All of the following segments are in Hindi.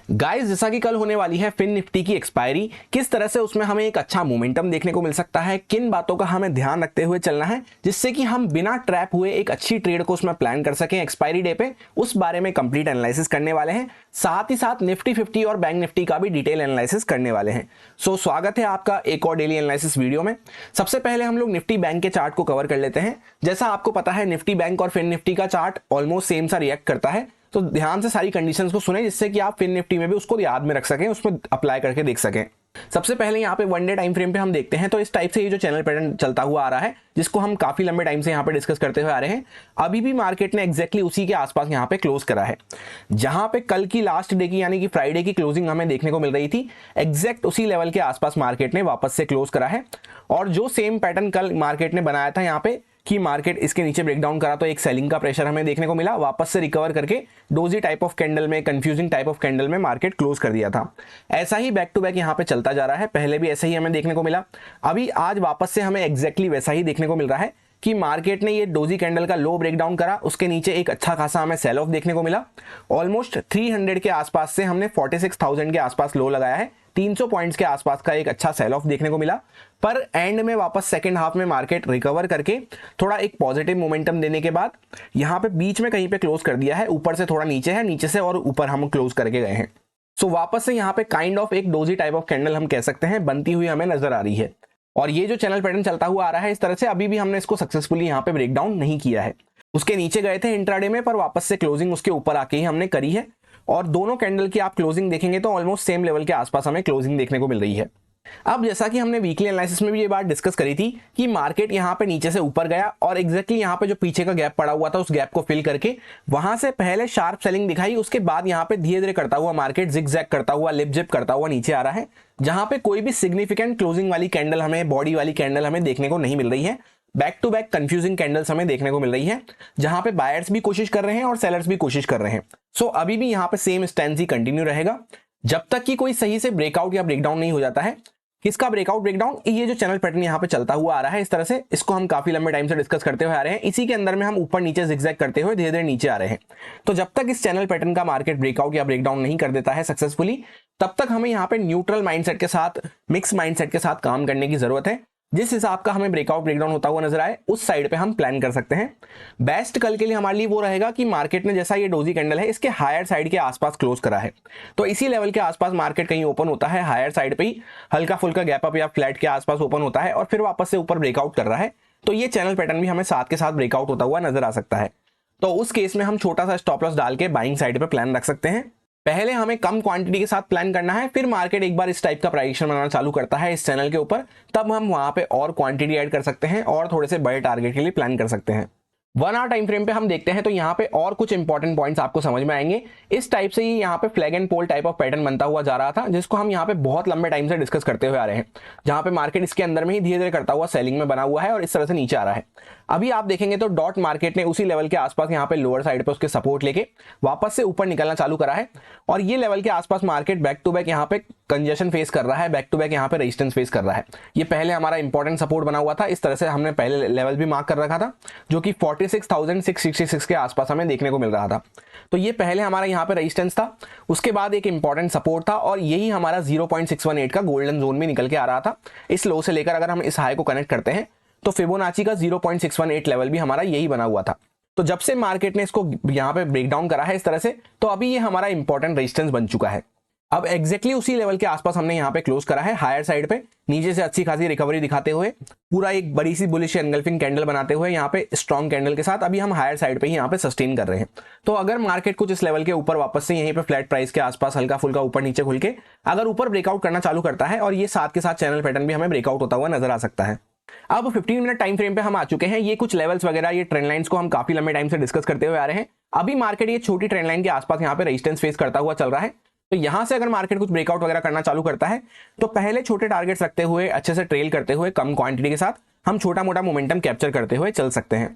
गाइस, जैसा कि कल होने वाली है फिन निफ्टी की एक्सपायरी, किस तरह से उसमें हमें एक अच्छा मोमेंटम देखने को मिल सकता है, किन बातों का हमें ध्यान रखते हुए चलना है जिससे कि हम बिना ट्रैप हुए एक अच्छी ट्रेड को उसमें प्लान कर सकें एक्सपायरी डे पे, उस बारे में कंप्लीट एनालिसिस करने वाले हैं। साथ ही साथ निफ्टी 50 और बैंक निफ्टी का भी डिटेल एनालिसिस करने वाले हैं। सो स्वागत है आपका एक और डेली एनालिसिस वीडियो में। सबसे पहले हम लोग निफ्टी बैंक के चार्ट को कवर कर लेते हैं। जैसा आपको पता है, निफ्टी बैंक और फिन निफ्टी का चार्ट ऑलमोस्ट सेम सा रिएक्ट करता है, तो ध्यान से सारी कंडीशंस को सुने जिससे कि आप फिन निफ्टी में भी उसको याद में रख सकें, उसमें अप्लाई करके देख सकें। सबसे पहले यहाँ पे वन डे टाइम फ्रेम पे हम देखते हैं तो इस टाइप से ये जो चैनल पैटर्न चलता हुआ आ रहा है, जिसको हम काफी लंबे टाइम से यहाँ पे डिस्कस करते हुए आ रहे हैं, अभी भी मार्केट ने एग्जैक्टली उसी के आसपास यहाँ पे क्लोज करा है। जहां पे कल की लास्ट डे की यानी कि फ्राइडे की क्लोजिंग हमें देखने को मिल रही थी, एग्जैक्ट उसी लेवल के आसपास मार्केट ने वापस से क्लोज करा है। और जो सेम पैटर्न कल मार्केट ने बनाया था यहाँ पे कि मार्केट इसके नीचे ब्रेकडाउन करा तो एक सेलिंग का प्रेशर हमें देखने को मिला, वापस से रिकवर करके डोजी टाइप ऑफ कैंडल में, कंफ्यूजिंग टाइप ऑफ कैंडल में मार्केट क्लोज कर दिया था। ऐसा ही बैक टू बैक यहाँ पे चलता जा रहा है, पहले भी ऐसा ही हमें देखने को मिला। अभी आज वापस से हमें एग्जैक्टली वैसा ही देखने को मिल रहा है कि मार्केट ने ये डोजी कैंडल का लो ब्रेकडाउन करा, उसके नीचे एक अच्छा खासा हमें सेल ऑफ देखने को मिला। ऑलमोस्ट 300 के आसपास से हमने 46,000 के आसपास लो लगाया है, 300 पॉइंट्स के आसपास का एक अच्छा सेल ऑफ देखने को मिला। पर एंड में वापस सेकंड हाफ में मार्केट रिकवर करके थोड़ा एक पॉजिटिव मोमेंटम देने के बाद यहाँ पे बीच में कहीं पे क्लोज कर दिया है, ऊपर से थोड़ा नीचे है, नीचे से और ऊपर हम क्लोज करके गए हैं। सो वापस से यहाँ पे काइंड ऑफ एक डोजी टाइप ऑफ कैंडल हम कह सकते हैं बनती हुई हमें नजर आ रही है। और ये जो चैनल पैटर्न चलता हुआ आ रहा है इस तरह से, अभी भी हमने इसको सक्सेसफुली यहाँ पे ब्रेकडाउन नहीं किया है। उसके नीचे गए थे इंट्राडे में, पर वापस से क्लोजिंग उसके ऊपर आके ही हमने करी है। और दोनों कैंडल की आप क्लोजिंग देखेंगे तो ऑलमोस्ट सेम लेवल के आसपास हमें क्लोजिंग देखने को मिल रही है। अब जैसा कि हमने वीकली एनालिसिस में भी ये बात डिस्कस करी थी कि मार्केट यहाँ पे नीचे से ऊपर गया और एग्जैक्टली यहाँ पे जो पीछे का गैप पड़ा हुआ था उस गैप को फिल करके वहां से पहले शार्प सेलिंग दिखाई, उसके बाद यहाँ पे धीरे धीरे करता हुआ मार्केट जिगजैग करता हुआ, लिप जिप करता हुआ नीचे आ रहा है, जहां पे कोई भी सिग्निफिकेंट क्लोजिंग वाली कैंडल हमें, बॉडी वाली कैंडल हमें देखने को नहीं मिल रही है। Back to back confusing candles हमें देखने को मिल रही है, जहां पे बायर्स भी कोशिश कर रहे हैं और सेलर्स भी कोशिश कर रहे हैं। सो अभी भी यहाँ पे सेम स्टैंड ही कंटिन्यू रहेगा जब तक कि कोई सही से ब्रेकआउट या ब्रेकडाउन नहीं हो जाता है। किसका ब्रेकआउट ब्रेकडाउन? ये जो चैनल पैटर्न यहाँ पे चलता हुआ आ रहा है इस तरह से, इसको हम काफी लंबे टाइम से डिस्कस करते हुए आ रहे हैं। इसी के अंदर में हम ऊपर नीचे जिगजैग करते हुए धीरे धीरे नीचे आ रहे हैं। तो जब तक इस चैनल पैटर्न का मार्केट ब्रेकआउट या ब्रेकडाउन नहीं कर देता है सक्सेसफुली, तब तक हमें यहाँ पे न्यूट्रल माइंडसेट के साथ, मिक्स माइंडसेट के साथ काम करने की जरूरत है। जिस हिसाब का हमें ब्रेकआउट ब्रेकडाउन होता हुआ नजर आए उस साइड पे हम प्लान कर सकते हैं। बेस्ट कल के लिए हमारे लिए वो रहेगा कि मार्केट ने, जैसा ये डोजी कैंडल है, इसके हायर साइड के आसपास क्लोज करा है, तो इसी लेवल के आसपास मार्केट कहीं ओपन होता है, हायर साइड पे ही हल्का फुल्का गैप अप या फ्लैट के आसपास ओपन होता है और फिर वापस से ऊपर ब्रेकआउट कर रहा है, तो ये चैनल पैटर्न भी हमें साथ के साथ ब्रेकआउट होता हुआ नजर आ सकता है। तो उस केस में हम छोटा सा स्टॉप लॉस डाल के बाइंग साइड पे प्लान रख सकते हैं। पहले हमें कम क्वांटिटी के साथ प्लान करना है, फिर मार्केट एक बार इस टाइप का प्राइस एक्शन बनाना चालू करता है इस चैनल के ऊपर, तब हम वहां पे और क्वांटिटी ऐड कर सकते हैं और थोड़े से बड़े टारगेट के लिए प्लान कर सकते हैं। 1 आवर टाइम फ्रेम पे हम देखते हैं तो यहाँ पे और कुछ इंपॉर्टेंट पॉइंट्स आपको समझ में आएंगे। इस टाइप से ही यहाँ पे flag and pole type of pattern बनता हुआ जा रहा था, जिसको हम यहाँ पे बहुत लंबे टाइम से डिस्कस करते हुए आ रहे हैं, जहां पे मार्केट इसके अंदर में ही धीरे धीरे करता हुआ सेलिंग में बना हुआ है और इस तरह से नीचे आ रहा है। अभी आप देखेंगे तो डॉट मार्केट ने उसी लेवल के आसपास यहाँ पे लोअर साइड पे उसके सपोर्ट लेके वापस से ऊपर निकलना चालू करा है और ये लेवल के आसपास मार्केट बैक टू बैक यहाँ पे कंजेशन फेस कर रहा है, बैक टू बैक यहाँ पे रेजिस्टेंस फेस कर रहा है। ये पहले हमारा इंपॉर्टेंट सपोर्ट बना हुआ था, इस तरह से हमने पहले लेवल भी मार्क कर रखा था, जो कि 46,666 के आसपास हमें देखने को मिल रहा था। तो ये पहले हमारा यहाँ पे रेजिस्टेंस था, उसके बाद एक इंपॉर्टेंट सपोर्ट था और यही हमारा 0.618 का गोल्डन जोन भी निकल के आ रहा था। इस लो से लेकर अगर हम इस हाई को कनेक्ट करते हैं तो फिबोनाची का 0.618 लेवल भी हमारा यही बना हुआ था। तो जब से मार्केट ने इसको यहाँ पे ब्रेकडाउन करा है इस तरह से, तो अभी ये हमारा इंपॉर्टेंट रेजिस्टेंस बन चुका है। अब एग्जैक्टली उसी लेवल के आसपास हमने यहाँ पे क्लोज करा है, हायर साइड पे नीचे से अच्छी खासी रिकवरी दिखाते हुए, पूरा एक बड़ी सी बुलिश एनगल्फिंग कैंडल बनाते हुए यहाँ पे स्ट्रॉन्ग कैंडल के साथ अभी हम हायर साइड पे ही यहाँ पे सस्टेन कर रहे हैं। तो अगर मार्केट कुछ इस लेवल के ऊपर वापस से यहीं पे फ्लैट प्राइस के आसपास हल्का फुल्का ऊपर नीचे खुल के अगर ऊपर ब्रेकआउट करना चालू करता है, और ये साथ के साथ चैनल पैटर्न भी हमें ब्रेकआउट होता हुआ नजर आ सकता है। अब 15 मिनट टाइम फ्रेम पे हम आ चुके हैं। ये कुछ लेवल्स वगैरह, ये ट्रेंड लाइंस को हम काफी लंबे टाइम से डिस्कस करते हुए आ रहे हैं। अभी मार्केट ये छोटी ट्रेंड लाइन के आसपास यहाँ पे रेजिस्टेंस फेस करता हुआ चल रहा है, तो यहां से अगर मार्केट कुछ ब्रेकआउट वगैरह करना चालू करता है तो पहले छोटे टारगेट्स रखते हुए, अच्छे से ट्रेल करते हुए, कम क्वांटिटी के साथ हम छोटा मोटा मोमेंटम कैप्चर करते हुए चल सकते हैं।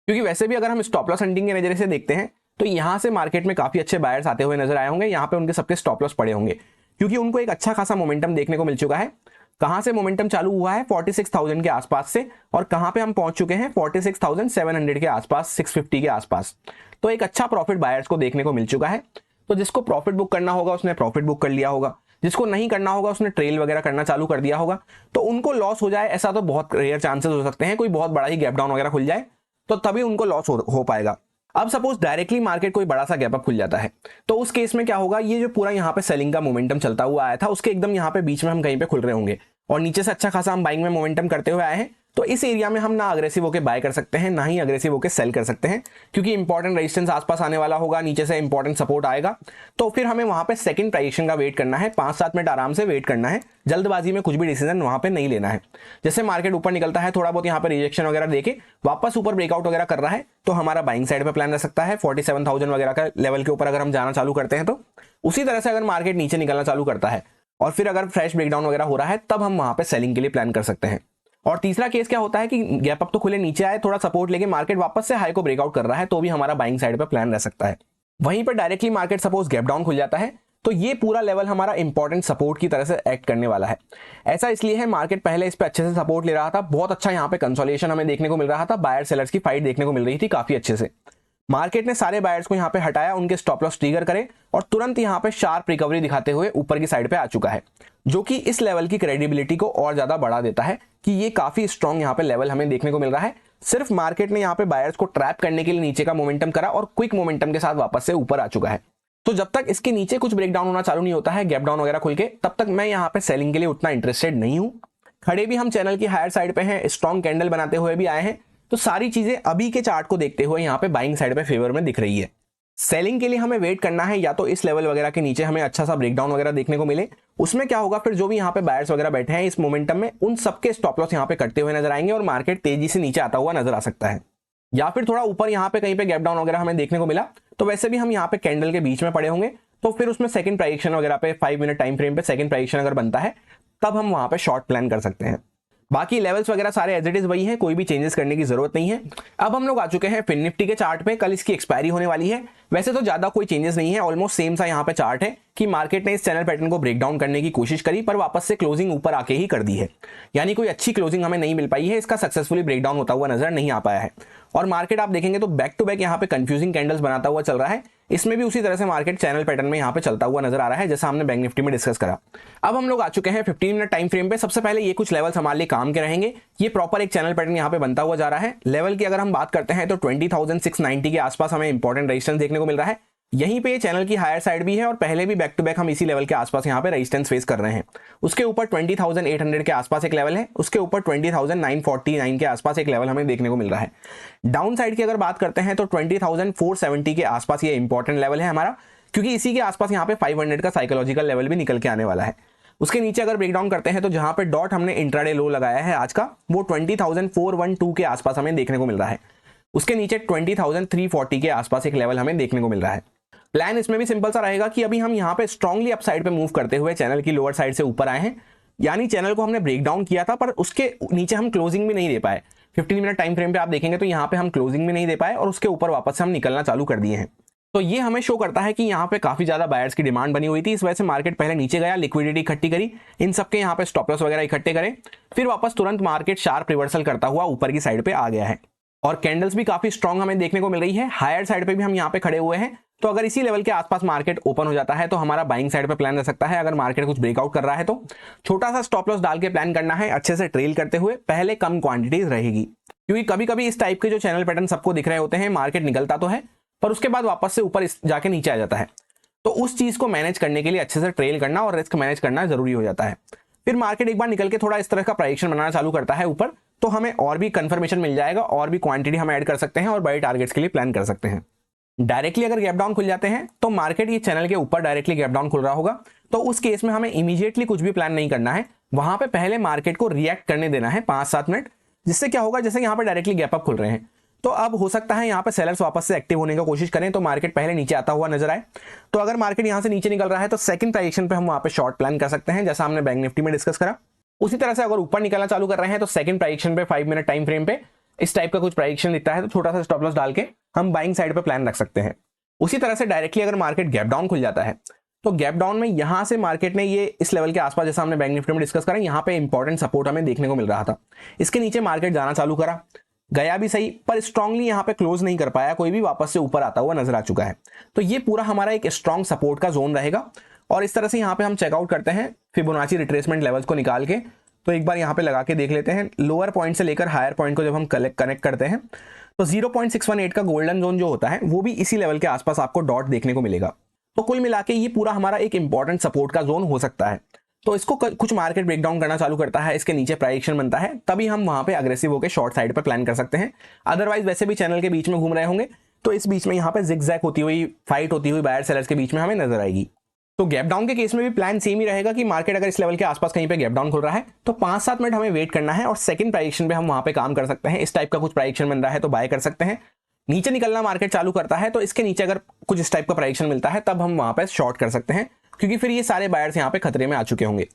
क्योंकि वैसे भी अगर हम स्टॉप लॉस हंटिंग के नजरिए से देखते हैं तो यहां से मार्केट में काफी अच्छे बायर्स आते हुए नजर आए होंगे, यहाँ पे उनके सबके स्टॉप लॉस पड़े होंगे, क्योंकि उनको एक अच्छा खासा मोमेंटम देखने को मिल चुका है। कहां से मोमेंटम चालू हुआ है? 46,000 के आसपास से, और कहां पे हम पहुंच चुके हैं? 46,700 के आसपास, 650 के आसपास। तो एक अच्छा प्रॉफिट बायर्स को देखने को मिल चुका है। तो जिसको प्रॉफिट बुक करना होगा उसने प्रॉफिट बुक कर लिया होगा, जिसको नहीं करना होगा उसने ट्रेल वगैरह करना चालू कर दिया होगा। तो उनको लॉस हो जाए ऐसा तो बहुत रेयर चांसेस हो सकते हैं, कोई बहुत बड़ा ही गैप डाउन वगैरह खुल जाए तो तभी उनको लॉस हो पाएगा। अब सपोज डायरेक्टली मार्केट कोई बड़ा सा गैप अप खुल जाता है, तो उस केस में क्या होगा, ये जो पूरा यहाँ पे सेलिंग का मोमेंटम चलता हुआ आया था उसके एकदम यहाँ पे बीच में हम कहीं पे खुल रहे होंगे और नीचे से अच्छा खासा हम बाइंग में मोमेंटम करते हुए आए हैं, तो इस एरिया में हम ना अग्रेसिव होकर बाय कर सकते हैं ना ही अग्रेसिव होकर सेल कर सकते हैं, क्योंकि इंपॉर्टेंट रेजिस्टेंस आसपास आने वाला होगा, नीचे से इंपॉर्टेंट सपोर्ट आएगा। तो फिर हमें वहां पे सेकंड प्राइजेक्शन का वेट करना है, 5-7 मिनट आराम से वेट करना है, जल्दबाजी में कुछ भी डिसीजन वहां पे नहीं लेना है। जैसे मार्केट ऊपर निकलता है, थोड़ा बहुत यहाँ पे रिजेक्शन वगैरह देके वापस ऊपर ब्रेकआउट वगैरह कर रहा है, तो हमारा बाइंग साइड पे प्लान रह सकता है 47,000 वगैरह का लेवल के ऊपर अगर हम जाना चालू करते हैं। तो उसी तरह से अगर मार्केट नीचे निकलना चालू करता है और फिर अगर फ्रेश ब्रेकडाउन वगैरह हो रहा है, तब हम वहां पे सेलिंग के लिए प्लान कर सकते हैं। और तीसरा केस क्या होता है कि गैप अप तो खुले नीचे आए, थोड़ा सपोर्ट लेके मार्केट वापस से हाई को ब्रेकआउट कर रहा है, तो भी हमारा बाइंग साइड पे प्लान रह सकता है। वहीं पर directly market suppose gap down खुल जाता है, तो ये पूरा लेवल हमारा इंपॉर्टेंट सपोर्ट की तरह से एक्ट करने वाला है। ऐसा इसलिए है, मार्केट पहले इस पे अच्छे से सपोर्ट ले रहा था, बहुत अच्छा यहाँ पे कंसोलिडेशन हमें देखने को मिल रहा था, बायर सेलर्स की फाइट देखने को मिल रही थी काफी अच्छे से। मार्केट ने सारे बायर्स को यहाँ पे हटाया, उनके स्टॉप लॉस ट्रिगर करे और तुरंत यहाँ पे शार्प रिकवरी दिखाते हुए ऊपर की साइड पे आ चुका है, जो कि इस लेवल की क्रेडिबिलिटी को और ज्यादा बढ़ा देता है कि ये काफी स्ट्रॉन्ग यहाँ पे लेवल हमें देखने को मिल रहा है। सिर्फ मार्केट ने यहाँ पे बायर्स को ट्रैप करने के लिए नीचे का मोमेंटम करा और क्विक मोमेंटम के साथ वापस से ऊपर आ चुका है। तो जब तक इसके नीचे कुछ ब्रेकडाउन होना चालू नहीं होता है, गैप डाउन वगैरह खुल के, तब तक मैं यहाँ पे सेलिंग के लिए उतना इंटरेस्टेड नहीं हूँ। खड़े भी हम चैनल की हायर साइड पे हैं, स्ट्रॉन्ग कैंडल बनाते हुए भी आए हैं, तो सारी चीजें अभी के चार्ट को देखते हुए यहाँ पे बाइंग साइड पे फेवर में दिख रही है। सेलिंग के लिए हमें वेट करना है, या तो इस लेवल वगैरह के नीचे हमें अच्छा सा ब्रेकडाउन वगैरह देखने को मिले, उसमें क्या होगा फिर जो भी यहाँ पे बायर्स वगैरह बैठे हैं इस मोमेंटम में, उन सबके स्टॉप लॉस यहाँ पे कटते हुए नजर आएंगे और मार्केट तेजी से नीचे आता हुआ नजर आ सकता है। या फिर थोड़ा ऊपर यहाँ पे कहीं पे गैप डाउन वगैरह हमें देखने को मिला, तो वैसे भी हम यहाँ पे कैंडल के बीच में पड़े होंगे, तो फिर उसमें सेकंड प्राइजेक्शन वगैरह पे 5 मिनट टाइम फ्रेम पे सेकंड प्राइजेक्शन अगर बनता है, तब हम वहां पे शॉर्ट प्लान कर सकते हैं। बाकी लेवल्स वगैरह सारे एज इट इज वही हैं, कोई भी चेंजेस करने की जरूरत नहीं है। अब हम लोग आ चुके हैं फिन निफ्टी के चार्ट पे, कल इसकी एक्सपायरी होने वाली है। वैसे तो ज्यादा कोई चेंजेस नहीं है, ऑलमोस्ट सेम सा यहाँ पे चार्ट है कि मार्केट ने इस चैनल पैटर्न को ब्रेक डाउन करने की कोशिश करी, पर वापस से क्लोजिंग ऊपर आके ही कर दी है, यानी कोई अच्छी क्लोजिंग हमें नहीं मिल पाई है, इसका सक्सेसफुली ब्रेक डाउन होता हुआ नजर नहीं आ पाया है। और मार्केट आप देखेंगे तो बैक टू बैक यहाँ पे कंफ्यूजिंग कैंडल्स बनाता हुआ चल रहा है, इसमें भी उसी तरह से मार्केट चैनल पैटर्न में यहाँ पे चलता हुआ नजर आ रहा है, जैसा हमने बैंक निफ्टी में डिस्कस करा। अब हम लोग आ चुके हैं 15 मिनट टाइम फ्रेम पे। सबसे पहले ये कुछ लेवल्स हमारे लिए काम के रहेंगे, ये प्रॉपर एक चैनल पैटर्न यहाँ पे बनता हुआ जा रहा है। लेवल की अगर हम बात करते हैं तो 20,690 के आसपास हमें इंपॉर्टेंट रेजिस्टेंस देखने को मिल रहा है, यहीं पे चैनल की हायर साइड भी है और पहले भी बैक टू बैक हम इसी लेवल के आसपास यहाँ पे रेजिस्टेंस फेस कर रहे हैं। उसके ऊपर 20,800 के आसपास एक लेवल है, उसके ऊपर 20,949 के आसपास एक लेवल हमें देखने को मिल रहा है। डाउन साइड की अगर बात करते हैं तो 20,470 के आसपास ये इंपॉर्टेंट लेवल है हमारा, क्योंकि इसी के आसपास यहाँ पे 500 का साइकोलॉजिकल लेवल भी निकल के आने वाला है। उसके नीचे अगर ब्रेकडाउन करते हैं तो जहां पे डॉट हमने इंट्राडे लो लगाया है आज का, वो 20,412 के आसपास हमें देखने को मिल रहा है। उसके नीचे 20,340 के आसपास एक लेवल हमें देखने को मिल रहा है। प्लान इसमें भी सिंपल सा रहेगा कि अभी हम यहाँ पे स्ट्रांगली अपसाइड पे मूव करते हुए चैनल की लोअर साइड से ऊपर आए हैं, यानी चैनल को हमने ब्रेक डाउन किया था पर उसके नीचे हम क्लोजिंग भी नहीं दे पाए। 15 मिनट टाइम फ्रेम पे आप देखेंगे तो यहाँ पे हम क्लोजिंग भी नहीं दे पाए और उसके ऊपर वापस से हम निकलना चालू कर दिए हैं। तो ये हमें शो करता है कि यहाँ पे काफी ज्यादा बायर्स की डिमांड बनी हुई थी, इस वजह से मार्केट पहले नीचे गया, लिक्विडिटी इकट्ठी करी, इन सबके यहाँ पे स्टॉप लॉस वगैरह इकट्ठे करे, फिर वापस तुरंत मार्केट शार्प रिवर्सल करता हुआ ऊपर की साइड पे आ गया है। और कैंडल्स भी काफी स्ट्रांग हमें देखने को मिल रही है, हायर साइड पे भी हम यहाँ पे खड़े हुए हैं। तो अगर इसी लेवल के आसपास मार्केट ओपन हो जाता है तो हमारा बाइंग साइड पे प्लान रह सकता है। अगर मार्केट कुछ ब्रेकआउट कर रहा है तो छोटा सा स्टॉप लॉस डाल के प्लान करना है, अच्छे से ट्रेल करते हुए, पहले कम क्वांटिटीज रहेगी, क्योंकि कभी कभी इस टाइप के जो चैनल पैटर्न सबको दिख रहे होते हैं, मार्केट निकलता तो है पर उसके बाद वापस से ऊपर जाके नीचे आ जाता है, तो उस चीज को मैनेज करने के लिए अच्छे से ट्रेल करना और रिस्क मैनेज करना जरूरी हो जाता है। फिर मार्केट एक बार निकल के थोड़ा इस तरह का प्राइजेक्शन बनाना चालू करता है ऊपर, तो हमें और भी कंफर्मेशन मिल जाएगा और भी क्वांटिटी हम ऐड कर सकते हैं और बड़े टारगेट्स के लिए प्लान कर सकते हैं। डायरेक्टली अगर गैप डाउन खुल जाते हैं तो मार्केट ये चैनल के ऊपर डायरेक्टली गैप डाउन खुल रहा होगा, तो उस केस में हमें इमीडिएटली कुछ भी प्लान नहीं करना है, वहां पे पहले मार्केट को रिएक्ट करने देना है 5-7 मिनट, जिससे क्या होगा, जैसे यहाँ पे डायरेक्टली गैप अप खुल रहे हैं तो अब हो सकता है यहाँ पे सेलर्स वापस से एक्टिव होने की कोशिश करें तो मार्केट पहले नीचे आता हुआ नजर आए। तो अगर मार्केट यहाँ से नीचे निकल रहा है तो सेकंड प्राइजेक्शन पे हम वहां पे शॉर्ट प्लान कर सकते हैं, जैसा हमने बैंक निफ्टी में डिस्कस करा। उसी तरह से अगर ऊपर निकलना चालू कर रहे हैं तो सेकंड प्राइजेक्शन पे 5 मिनट टाइम फ्रेम पे इस टाइप का कुछ प्राइजेक्शन दिखता है तो छोटा सा स्टॉप लॉस डाल के हम बाइंग साइड पे प्लान रख सकते हैं। उसी तरह से डायरेक्टली अगर मार्केट गैप डाउन खुल जाता है तो गैप डाउन में यहां से मार्केट ने ये इस लेवल के आसपास, जैसा हमने बैंक निफ्टी में डिस्कस करा, यहाँ पे इंपॉर्टेंट सपोर्ट हमें देखने को मिल रहा था, इसके नीचे मार्केट जाना चालू करा, गया भी सही, पर स्ट्रांगली यहाँ पे क्लोज नहीं कर पाया, कोई भी वापस से ऊपर आता हुआ नजर आ चुका है। तो ये पूरा हमारा एक स्ट्रांग सपोर्ट का जोन रहेगा। और इस तरह से यहाँ पे हम चेकआउट करते हैं फिबोनाची रिट्रेसमेंट लेवल्स को निकाल के। तो एक बार यहाँ पे लगा के देख लेते हैं, लोअर पॉइंट से लेकर हायर पॉइंट को जब हम कनेक्ट करते हैं तो 0.618 का गोल्डन जोन जो होता है वो भी इसी लेवल के आसपास आपको डॉट देखने को मिलेगा। तो कुल मिला के ये पूरा हमारा एक इंपॉर्टेंट सपोर्ट का जोन हो सकता है। तो इसको कुछ मार्केट ब्रेकडाउन करना चालू करता है, इसके नीचे प्राइस एक्शन बनता है, तभी हम वहां पे अग्रेसिव होकर शॉर्ट साइड पर प्लान कर सकते हैं। अदरवाइज वैसे भी चैनल के बीच में घूम रहे होंगे तो इस बीच में यहाँ पे जिगजैग होती हुई फाइट होती हुई बायर सेलर्स के बीच में हमें नजर आएगी। तो गैप डाउन के केस में भी प्लान सेम ही रहेगा कि मार्केट अगर इस लेवल के आसपास कहीं पे गैप डाउन खुल रहा है तो 5-7 मिनट हमें वेट करना है और सेकंड प्राइस एक्शन पे हम वहां पे काम कर सकते हैं। इस टाइप का कुछ प्राइस एक्शन बन रहा है तो बाय कर सकते हैं। नीचे निकलना मार्केट चालू करता है तो इसके नीचे अगर कुछ इस टाइप का प्राइस एक्शन मिलता है तब हम वहां पे शॉर्ट कर सकते हैं, क्योंकि फिर ये सारे बायर्स यहाँ पे खतरे में आ चुके होंगे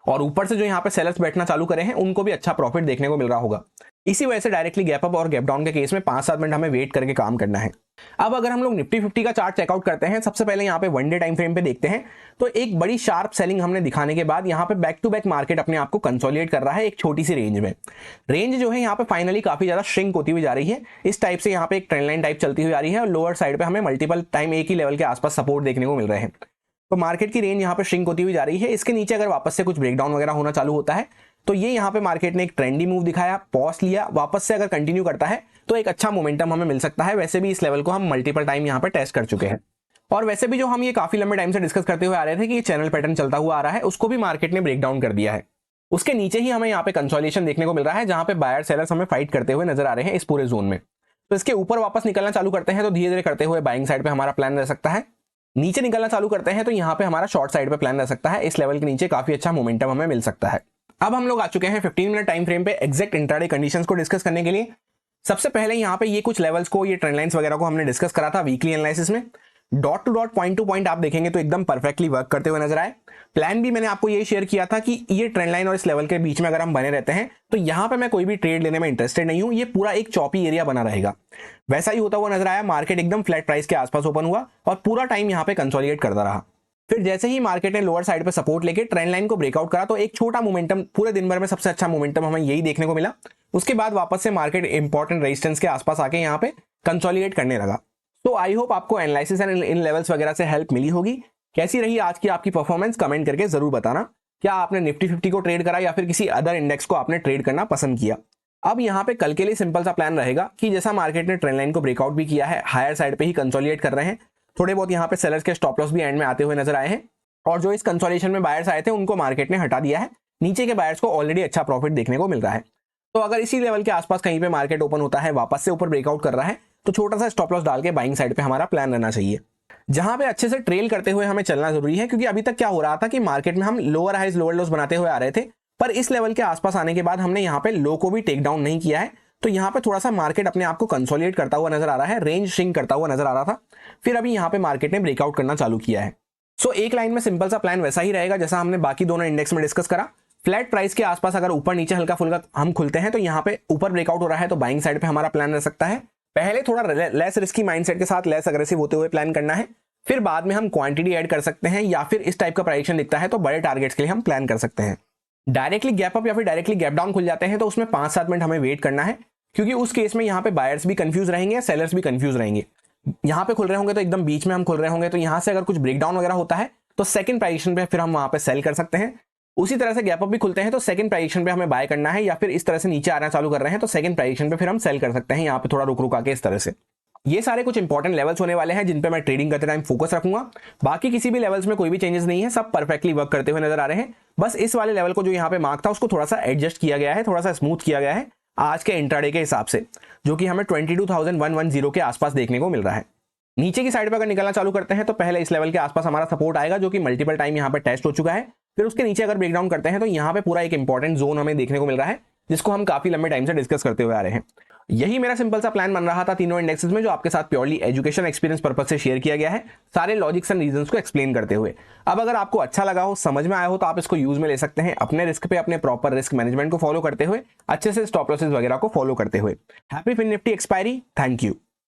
और ऊपर से जो यहाँ पे सेलर्स बैठना चालू करे हैं उनको भी अच्छा प्रॉफिट देखने को मिल रहा होगा। इसी वजह से डायरेक्टली गैप अप और गैप डाउन के केस में 5-7 मिनट हमें वेट करके काम करना है। अब अगर हम लोग निफ्टी 50 का चार्ट चेकआउट करते हैं, सबसे पहले यहाँ पे 1 डे टाइम फ्रेम पे देखते हैं तो एक बड़ी शार्प सेलिंग हमने दिखाने के बाद यहाँ पे बैक टू बैक मार्केट अपने आप को कंसोलिडेट कर रहा है एक छोटी सी रेंज में। रेंज जो है यहाँ पे फाइनली काफी ज्यादा श्रिंक होती हुई जा रही है। इस टाइप से यहाँ पे एक ट्रेंड लाइन टाइप चलती हुई आ रही है और लोअर साइड पे हमें मल्टीपल टाइम एक ही लेवल के आसपास सपोर्ट देखने को मिल रहे हैं। तो मार्केट की रेंज यहाँ पे श्रिंक होती हुई जा रही है। इसके नीचे अगर वापस से कुछ ब्रेकडाउन वगैरह होना चालू होता है तो ये यहाँ पे मार्केट ने एक ट्रेंडी मूव दिखाया, पॉज लिया, वापस से अगर कंटिन्यू करता है तो एक अच्छा मोमेंटम हमें मिल सकता है। वैसे भी इस लेवल को हम मल्टीपल टाइम यहाँ पे टेस्ट कर चुके हैं और वैसे भी जो हम ये काफी लंबे टाइम से डिस्कस करते हुए आ रहे थे कि ये चैनल पैटर्न चलता हुआ आ रहा है, उसको भी मार्केट ने ब्रेकडाउन कर दिया है। उसके नीचे ही हमें यहाँ पे कंसोलिडेशन देखने को मिल रहा है जहां पे बायर सेलर्स हमें फाइट करते हुए नजर आ रहे हैं इस पूरे जोन में। तो इसके ऊपर वापस निकलना चालू करते हैं तो धीरे धीरे करते हुए बाइंग साइड पे हमारा प्लान रह सकता है। नीचे निकलना चालू करते हैं तो यहाँ पे हमारा शॉर्ट साइड पे प्लान रह सकता है। इस लेवल के नीचे काफी अच्छा मोमेंटम हमें मिल सकता है। अब हम लोग आ चुके हैं 15 मिनट टाइम फ्रेम पे एग्जैक्ट इंट्राडे कंडीशंस को डिस्कस करने के लिए। सबसे पहले यहाँ पे ये कुछ लेवल्स को, ये ट्रेंड लाइंस वगैरह को हमने डिस्कस करा था वीकली एनालिसिस में। Dot to dot, point two point आप देखेंगे तो एकदम परफेक्टली वर्क करते हुए नजर आए। प्लान भी मैंने आपको ये शेयर किया था कि ये ट्रेंड लाइन और इस लेवल के बीच में अगर हम बने रहते हैं तो यहाँ पे मैं कोई भी ट्रेड लेने में इंटरेस्टेड नहीं हूं, ये पूरा एक चॉपी एरिया बना रहेगा। वैसा ही होता हुआ नजर आया। मार्केट एकदम फ्लैट प्राइस के आसपास ओपन हुआ और पूरा टाइम यहाँ पे कंसोलिडेट करता रहा। फिर जैसे ही मार्केट ने लोअर साइड पे सपोर्ट लेके ट्रेंड लाइन को ब्रेकआउट करा तो एक छोटा मोमेंटम, पूरे दिन भर में सबसे अच्छा मोमेंटम हमें यही देखने को मिला। उसके बाद वापस से मार्केट इंपॉर्टेंट रेजिस्टेंस के आसपास आके यहाँ पे कंसोलिडेट करने लगा। तो आई होप आपको एनालिसिस एंड इन लेवल्स वगैरह से हेल्प मिली होगी। कैसी रही आज की आपकी परफॉर्मेंस कमेंट करके जरूर बताना। क्या आपने निफ्टी 50 को ट्रेड करा या फिर किसी अदर इंडेक्स को आपने ट्रेड करना पसंद किया। अब यहाँ पे कल के लिए सिंपल सा प्लान रहेगा कि जैसा मार्केट ने ट्रेंड लाइन को ब्रेकआउट भी किया है, हायर साइड पे ही कंसोलिडेट कर रहे हैं। थोड़े बहुत यहाँ पे सेलर्स के स्टॉप लॉस भी एंड में आते हुए नजर आए हैं और जो इस कंसोलिडेशन में बायर्स आए थे उनको मार्केट ने हटा दिया है। नीचे के बायर्स को ऑलरेडी अच्छा प्रॉफिट देखने को मिल रहा है। तो अगर इसी लेवल के आसपास कहीं पे मार्केट ओपन होता है, वापस से ऊपर ब्रेकआउट कर रहा है, तो छोटा सा स्टॉप लॉस डाल के बाइंग साइड पे हमारा प्लान रहना चाहिए, जहां पे अच्छे से ट्रेल करते हुए हमें चलना जरूरी है। क्योंकि अभी तक क्या हो रहा था कि मार्केट में हम लोअर हाइज लोअर लोस बनाते हुए आ रहे थे, पर इस लेवल के आसपास आने के बाद हमने यहाँ पे लो को भी टेक डाउन नहीं किया है। तो यहाँ पे थोड़ा सा मार्केट अपने आप को कंसोलिडेट करता हुआ नजर आ रहा है, रेंज श्रिंक करता हुआ नजर आ रहा था। फिर अभी यहाँ पे मार्केट ने ब्रेकआउट करना चालू किया है। सो एक लाइन में सिंपल सा प्लान वैसा ही रहेगा जैसा हमने बाकी दोनों इंडेक्स में डिस्कस करा। फ्लैट प्राइस के आसपास अगर ऊपर नीचे हल्का फुल्का हम खुलते हैं तो यहाँ पे ऊपर ब्रेकआउट हो रहा है तो बाइंग साइड पे हमारा प्लान रह सकता है। पहले थोड़ा लेस रिस्की माइंडसेट के साथ लेस अग्रेसिव होते हुए प्लान करना है। फिर बाद में हम क्वांटिटी ऐड कर सकते हैं या फिर इस टाइप का प्राइस दिखता है तो बड़े टारगेट्स के लिए हम प्लान कर सकते हैं। डायरेक्टली गैप अप या फिर डायरेक्टली गैप डाउन खुल जाते हैं तो उसमें 5-7 मिनट हमें वेट करना है, क्योंकि उस केस में यहाँ पे बायर्स भी कंफ्यूज रहेंगे, सेलर्स भी कंफ्यूज रहेंगे। यहाँ पे खुल रहे होंगे तो एकदम बीच में हम खुल रहे होंगे, तो यहाँ से अगर कुछ ब्रेकडाउन वगैरह होता है तो सेकंड प्राइजेशन पे फिर हम वहां पे सेल कर सकते हैं। उसी तरह से गैप अप भी खुलते हैं तो सेकंड प्राइजेशन पे हमें बाय करना है, या फिर इस तरह से नीचे आना चालू कर रहे हैं तो सेकंड प्राइजेशन पे फिर हम सेल कर सकते हैं, यहाँ पे थोड़ा रुक रुक आके इस तरह से। ये सारे कुछ इंपॉर्टेंट लेवल्स होने वाले हैं जिन पे मैं ट्रेडिंग करते टाइम फोकस रखूंगा। बाकी किसी भी लेवल्स में कोई भी चेंजेस नहीं है, सब परफेक्टली वर्क करते हुए नजर आ रहे हैं। बस इस वाले लेवल को जो यहाँ पे मार्क था उसको थोड़ा सा एडजस्ट किया गया है, थोड़ा सा स्मूथ किया गया है आज के इंट्राडे के हिसाब से, जो कि हमें 22,110 के आसपास देखने को मिल रहा है। नीचे की साइड पर अगर निकलना चालू करते हैं तो पहले इस लेवल के आसपास हमारा सपोर्ट आएगा जो कि मल्टीपल टाइम यहाँ पे टेस्ट हो चुका है। फिर उसके नीचे अगर ब्रेकडाउन करते हैं तो यहाँ पे पूरा एक इंपॉर्टेंट जोन हमें देखने को मिल रहा है, जिसको हम काफी लंबे टाइम से डिस्कस करते हुए आ रहे हैं। यही मेरा सिंपल सा प्लान बन रहा था तीनों इंडेक्सेस में, जो आपके साथ प्योरली एजुकेशन एक्सपीरियंस पर्पस से शेयर किया गया है, सारे लॉजिक्स एंड रीजंस को एक्सप्लेन करते हुए। अब अगर आपको अच्छा लगा हो, समझ में आया हो, तो आप इसको यूज में ले सकते हैं अपने रिस्क पे, अपने प्रॉपर रिस्क मैनेजमेंट को फॉलो करते हुए, अच्छे से स्टॉप लॉसेस वगैरह को फॉलो करते हुए। Happy fin nifty expiry. Thank you.